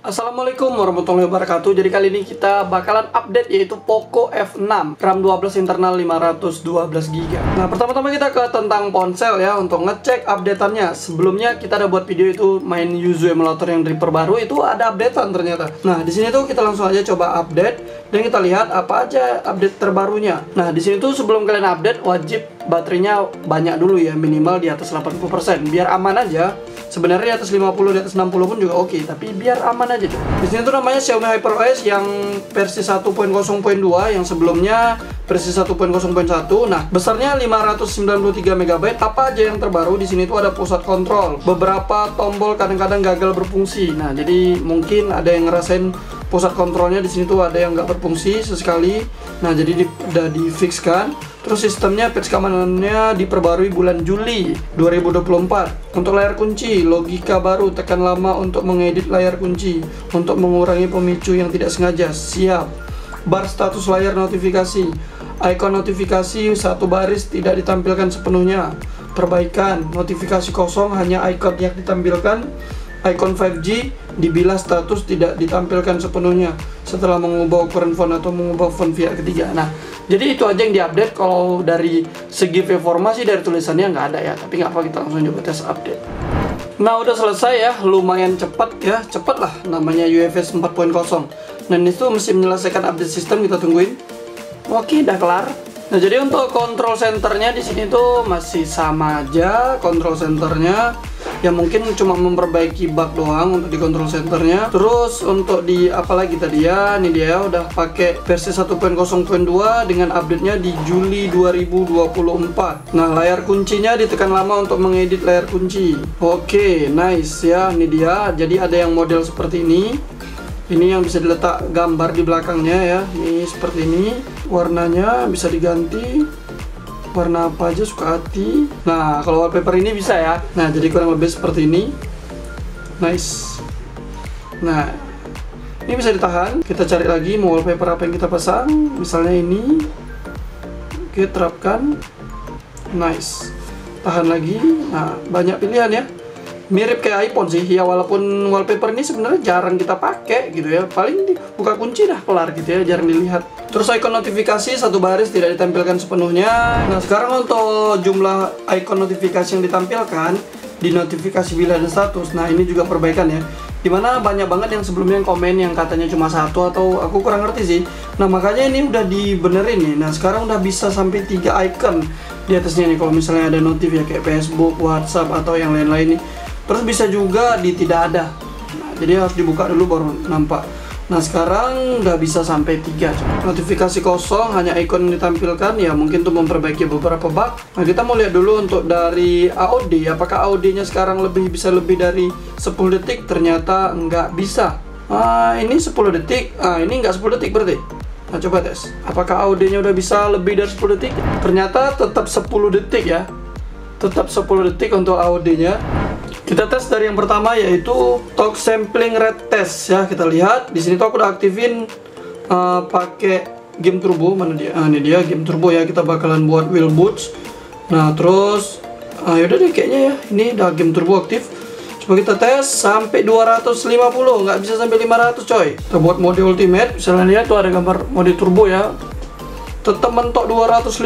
Assalamualaikum warahmatullahi wabarakatuh. Jadi kali ini kita bakalan update yaitu Poco F6 RAM 12 internal 512GB. Nah, pertama-tama kita ke tentang ponsel ya untuk ngecek updateannya. Sebelumnya kita ada buat video itu main Yuzu emulator yang dari terbaru itu ada updatean ternyata. Nah, di sini tuh kita langsung aja coba update dan kita lihat apa aja update terbarunya. Nah, di sini tuh sebelum kalian update wajib baterainya banyak dulu ya, minimal di atas 80% biar aman aja. Sebenarnya di atas 50, di atas 60 pun juga oke, tapi biar aman aja. Di sini tuh namanya Xiaomi HyperOS yang versi 1.0.2, yang sebelumnya versi 1.0.1. Nah, besarnya 593MB. Apa aja yang terbaru di sini tuh ada pusat kontrol. Beberapa tombol kadang-kadang gagal berfungsi. Nah, jadi mungkin ada yang ngerasain pusat kontrolnya di sini tuh ada yang nggak berfungsi sesekali. Nah, jadi udah di-fixkan. Terus sistemnya patch keamanannya diperbarui bulan Juli 2024. Untuk layar kunci, logika baru, tekan lama untuk mengedit layar kunci untuk mengurangi pemicu yang tidak sengaja. Siap. Bar status layar notifikasi. Icon notifikasi satu baris tidak ditampilkan sepenuhnya. Perbaikan, notifikasi kosong, hanya icon yang ditampilkan. Icon 5G dibilas status tidak ditampilkan sepenuhnya setelah mengubah ukuran font atau mengubah font via ketiga. Nah, jadi itu aja yang diupdate. Kalau dari segi informasi dari tulisannya nggak ada ya, tapi nggak apa, kita langsung coba tes update. Nah, udah selesai ya, lumayan cepat ya, cepat lah, namanya UFS 4.0. Dan itu mesti menyelesaikan update sistem, kita tungguin. Oke, udah kelar. Nah, jadi untuk control centernya di sini tuh masih sama aja control centernya. Ya mungkin cuma memperbaiki bug doang untuk di control centernya. Terus untuk di apalagi tadi ya, ini dia udah pakai versi 1.0.2 dengan update-nya di Juli 2024. Nah, layar kuncinya ditekan lama untuk mengedit layar kunci. Oke, nice ya, ini dia. Jadi ada yang model seperti ini. Ini yang bisa diletak gambar di belakangnya ya. Ini seperti ini. Warnanya bisa diganti warna apa aja, suka hati. Nah, kalau wallpaper ini bisa ya. Nah, jadi kurang lebih seperti ini. Nice. Nah, ini bisa ditahan. Kita cari lagi mau wallpaper apa yang kita pasang. Misalnya ini. Oke, terapkan. Nice. Tahan lagi. Nah, banyak pilihan ya. Mirip kayak iPhone sih ya, walaupun wallpaper ini sebenarnya jarang kita pakai gitu ya. Paling buka kunci dah kelar gitu ya, jarang dilihat. Terus icon notifikasi satu baris tidak ditampilkan sepenuhnya. Nah, sekarang untuk jumlah icon notifikasi yang ditampilkan di notifikasi bila dan status. Nah, ini juga perbaikan ya. Dimana banyak banget yang sebelumnya komen yang katanya cuma satu atau aku kurang ngerti sih. Nah, makanya ini udah dibenerin nih. Nah, sekarang udah bisa sampai 3 icon di atasnya nih. Kalau misalnya ada notif ya kayak Facebook, WhatsApp atau yang lain-lain nih. Terus bisa juga di tidak ada. Nah, jadi harus dibuka dulu baru nampak. Nah, sekarang udah bisa sampai 3. Notifikasi kosong, hanya icon yang ditampilkan. Ya mungkin untuk memperbaiki beberapa bug. Nah, kita mau lihat dulu untuk dari AOD. Apakah AOD-nya sekarang bisa lebih dari 10 detik? Ternyata nggak bisa. Ini 10 detik. Ini nggak 10 detik berarti. Nah, coba tes. Apakah AOD-nya udah bisa lebih dari 10 detik? Ternyata tetap 10 detik ya. Tetap 10 detik untuk AOD-nya. Kita tes dari yang pertama yaitu Talk Sampling Rate Test ya. Kita lihat di sini tuh aku udah aktifin pakai game turbo. Mana dia? Ini dia game turbo ya. Kita bakalan buat wheel boots. Nah, terus yaudah deh kayaknya ya. Ini udah game turbo aktif. Coba kita tes sampai 250, nggak bisa sampai 500 coy. Kita buat mode ultimate. Misalnya lihat tuh ada gambar mode turbo ya. Tetap mentok 250.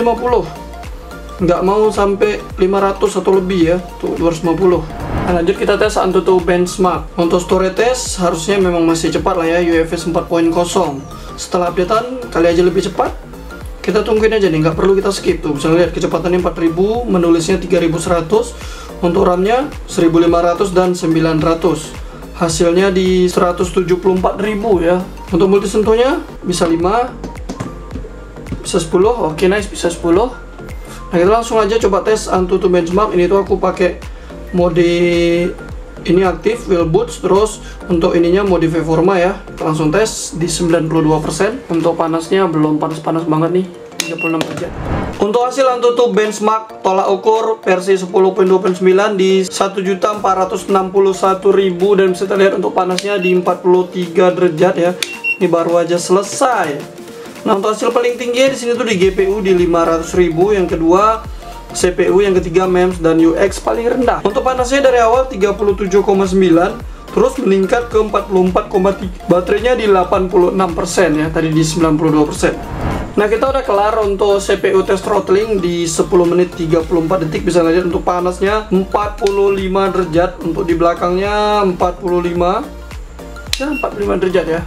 Nggak mau sampai 500 atau lebih ya. Tuh 250. Nah, lanjut kita tes AnTuTu benchmark. Untuk storage test harusnya memang masih cepat lah ya, UFS 4.0. Setelah updatean kali aja lebih cepat. Kita tungguin aja nih, nggak perlu kita skip tuh. Misalnya lihat kecepatannya 4000, menulisnya 3100. Untuk RAM-nya 1500 dan 900. Hasilnya di 174.000 ya. Untuk multi sentuhnya bisa 5, bisa 10. Oke, nice, bisa 10. Nah, kita langsung aja coba tes AnTuTu benchmark. Ini tuh aku pakai mode ini aktif wheel boots. Terus untuk ininya mode V-Forma ya. Kita langsung tes di 92%. Untuk panasnya belum panas-panas banget nih, 36 derajat. Untuk hasil AnTuTu benchmark tolak ukur versi 10.2.9 di 1.461.000 dan bisa terlihat untuk panasnya di 43 derajat ya. Ini baru aja selesai. Nah, untuk hasil paling tinggi di sini tuh di GPU di 500.000, yang kedua CPU, yang ketiga MEMS, dan UX paling rendah. Untuk panasnya dari awal 37,9, terus meningkat ke 44,3. Baterainya di 86% ya, tadi di 92%. Nah, kita udah kelar untuk CPU test throttling di 10 menit 34 detik. Bisa lihat untuk panasnya 45 derajat, untuk di belakangnya 45 ya, 45 derajat ya,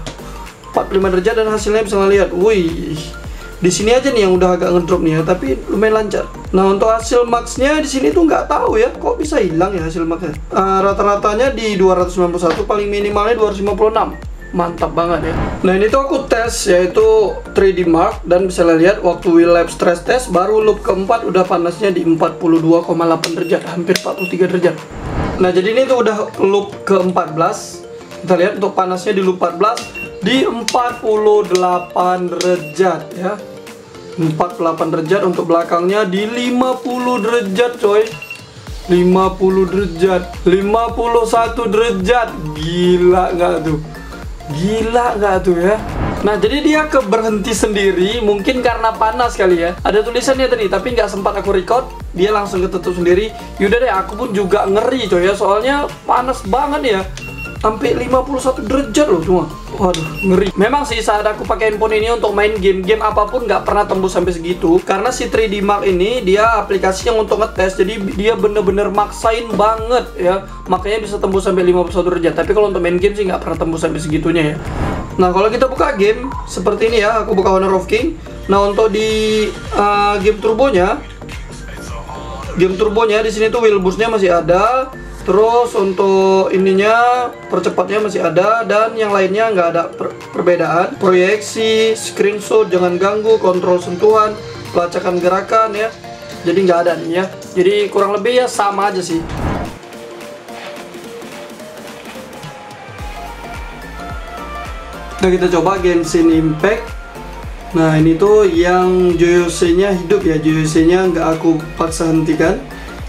45 derajat, dan hasilnya bisa lihat, wih, di sini aja nih yang udah agak ngedrop nih ya, tapi lumayan lancar. Nah, untuk hasil maxnya di sini tuh nggak tahu ya, kok bisa hilang ya hasil maxnya. Rata-ratanya di 291, paling minimalnya 256. Mantap banget ya. Nah, ini tuh aku tes yaitu 3D Mark, dan bisa lihat waktu Willab stress test baru loop keempat udah panasnya di 42,8 derajat, hampir 43 derajat. Nah, jadi ini tuh udah loop ke-14. Kita lihat untuk panasnya di loop 14 di 48 derajat ya. 48 derajat, untuk belakangnya di 50 derajat coy. 50 derajat, 51 derajat. Gila nggak tuh? Gila nggak tuh ya? Nah, jadi dia berhenti sendiri, mungkin karena panas kali ya. Ada tulisannya tadi, tapi nggak sempat aku record, dia langsung ketutup sendiri. Yaudah deh, aku pun juga ngeri coy ya, soalnya panas banget ya. Sampai 51 derajat loh cuma. Waduh, ngeri. Memang sih saat aku pakai handphone ini untuk main game apapun nggak pernah tembus sampai segitu. Karena si 3D Mark ini dia aplikasinya untuk ngetes, jadi dia bener-bener maksain banget ya. Makanya bisa tembus sampai 51 derajat. Tapi kalau untuk main game sih nggak pernah tembus sampai segitunya ya. Nah, kalau kita buka game seperti ini ya, aku buka Honor of King. Nah, untuk di game turbonya di sini tuh wheel boostnya masih ada. Terus untuk ininya percepatnya masih ada, dan yang lainnya nggak ada perbedaan. Proyeksi, screenshot, jangan ganggu, kontrol sentuhan, pelacakan gerakan ya. Jadi nggak ada nih ya. Jadi kurang lebih ya sama aja sih. Nah, kita coba Genshin Impact. Nah, ini tuh yang JoyOC-nya hidup ya. JoyOC-nya nggak aku paksa hentikan.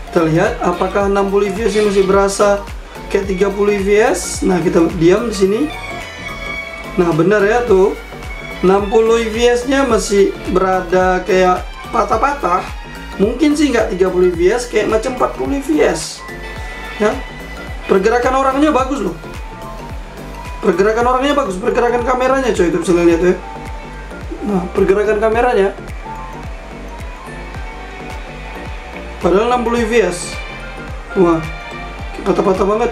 Kita lihat apakah 60 fps ini masih berasa kayak 30 fps. Nah, kita diam di sini. Nah, benar ya tuh. 60 fps-nya masih berada kayak patah-patah. Mungkin sih nggak 30 fps, kayak macam 40 fps. Ya. Pergerakan orangnya bagus loh. Pergerakan orangnya bagus, pergerakan kameranya coy, itu bisa lihat ya. Nah, pergerakan kameranya padahal 60 fps. Wah, patah-patah banget.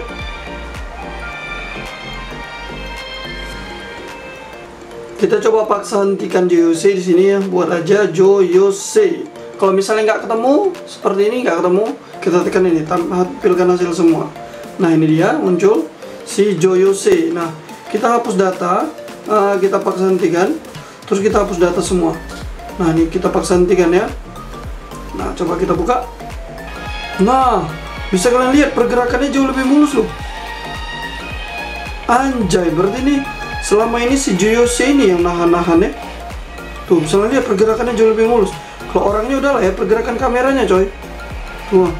Kita coba paksa hentikan JoyOC di sini ya, buat aja JoyOC. Kalau misalnya nggak ketemu seperti ini, nggak ketemu, kita tekan ini, tampilkan hasil semua. Nah, ini dia muncul si JoyOC. Nah, kita hapus data, kita paksa hentikan, terus kita hapus data semua. Nah, ini kita paksa hentikan ya. Nah, coba kita buka. Nah, bisa kalian lihat pergerakannya jauh lebih mulus loh. Anjay, berarti ini selama ini si JoyOC ini yang nahan-nahan ya. Tuh, bisa lihat pergerakannya jauh lebih mulus. Kalau orangnya udah lah ya, pergerakan kameranya coy. Tuh,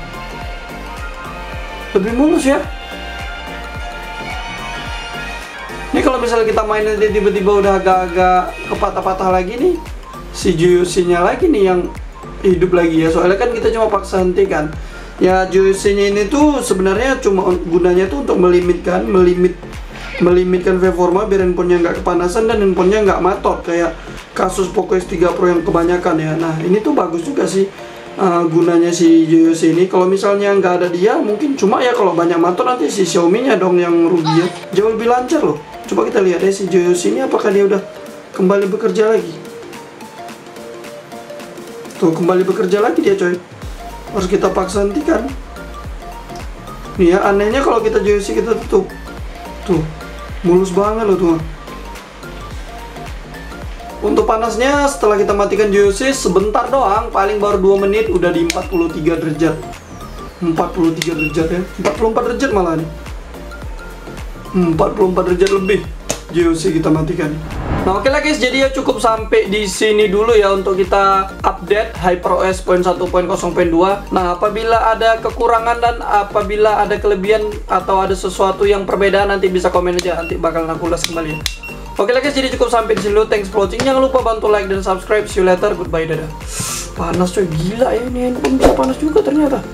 lebih mulus ya. Ini kalau misalnya kita main nanti tiba-tiba udah agak-agak kepatah-patah lagi nih, si JoyOC-nya lagi nih yang hidup lagi ya. Soalnya kan kita cuma paksa hentikan. Ya, JoyOC-nya ini tuh sebenarnya cuma gunanya tuh untuk melimitkan performa biar handphonenya nggak kepanasan dan handphonenya nggak matot kayak kasus Poco X3 Pro yang kebanyakan ya. Nah, ini tuh bagus juga sih gunanya si JoyOC ini. Kalau misalnya nggak ada dia, mungkin cuma ya kalau banyak matot nanti si Xiaomi-nya dong yang rugi ya. Jauh lebih lancar loh. Coba kita lihat ya si JoyOC ini apakah dia udah kembali bekerja lagi. Tuh, kembali bekerja lagi dia coy. Harus kita paksa hentikan. Nih ya, anehnya kalau kita JoyOC kita tutup. Tuh, mulus banget loh tuh. Untuk panasnya setelah kita matikan JoyOC sebentar doang, paling baru 2 menit udah di 43 derajat. 43 derajat ya. 44 derajat malah nih. 44 derajat lebih JoyOC kita matikan. Nah, oke lah guys, jadi ya cukup sampai di sini dulu ya untuk kita update HyperOS 1.1.0.2. Nah, apabila ada kekurangan dan apabila ada kelebihan atau ada sesuatu yang perbedaan, nanti bisa komen aja, nanti bakalan aku ulas kembali ya. Oke lah guys, jadi cukup sampai di sini dulu. Thanks for watching. Jangan lupa bantu like dan subscribe. See you later. Goodbye, dadah. Panas coy, gila ya ini handphone bisa panas juga ternyata.